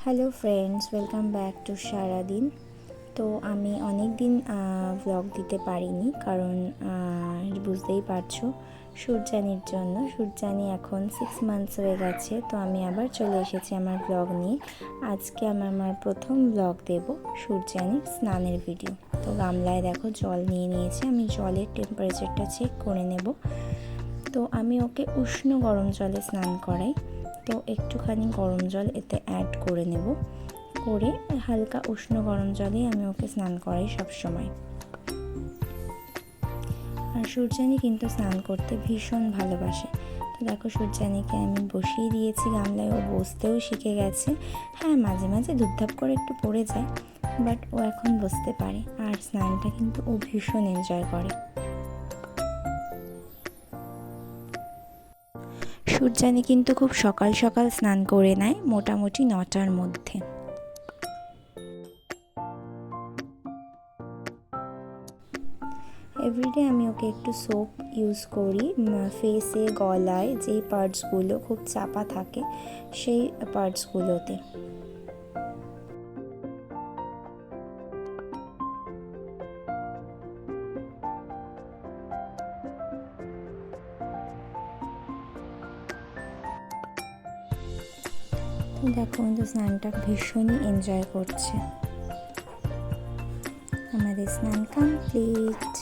Hello friends, welcome back to সারাদিন। তো আমি অনেক দিন ব্লগ দিতে পারিনি, কারণ বুঝতেই পারছো সূর্যানির জন্য। সূর্যানি এখন 6 মান্থস হয়ে গেছে, তো আমি আবার চলে এসেছি আমার ব্লগ নিয়ে। আজকে আমার প্রথম ব্লগ দেব সূর্যানির স্নানের ভিডিও। তো গামলায় দেখো জল নিয়ে নিয়েছি, আমি জলের টেম্পারেচারটা চেক করে নেব। তো আমি ওকে উষ্ণ গরম জলে স্নান করাই, তো একটুখানি গরম জল এতে অ্যাড করে নেব, করে হালকা উষ্ণ গরম জলে আমি ওকে স্নান করাই সব সময়। আর সূর্যানি কিন্তু স্নান করতে ভীষণ ভালোবাসে। তো দেখো সূর্যানিকে আমি বসিয়ে দিয়েছি গামলায়, ও বসতেও শিখে গেছে। হ্যাঁ, মাঝে মাঝে ধুপধাপ করে একটু পড়ে যায়, বাট ও এখন বসতে পারে। আর স্নানটা কিন্তু ও ভীষণ এনজয় করে। সূর্যানি কিন্তু খুব সকাল সকাল স্নান করে নেয়, মোটামুটি 9টার মধ্যে। এভরিডে আমি ওকে একটু সোপ ইউজ করি ফেসে, গলায় যেই পার্টসগুলো খুব চাপা থাকে সেই পার্টসগুলোতে। দেখো কিন্তু স্নানটা ভীষণই এনজয় করছে। আমাদের স্নান কমপ্লিট।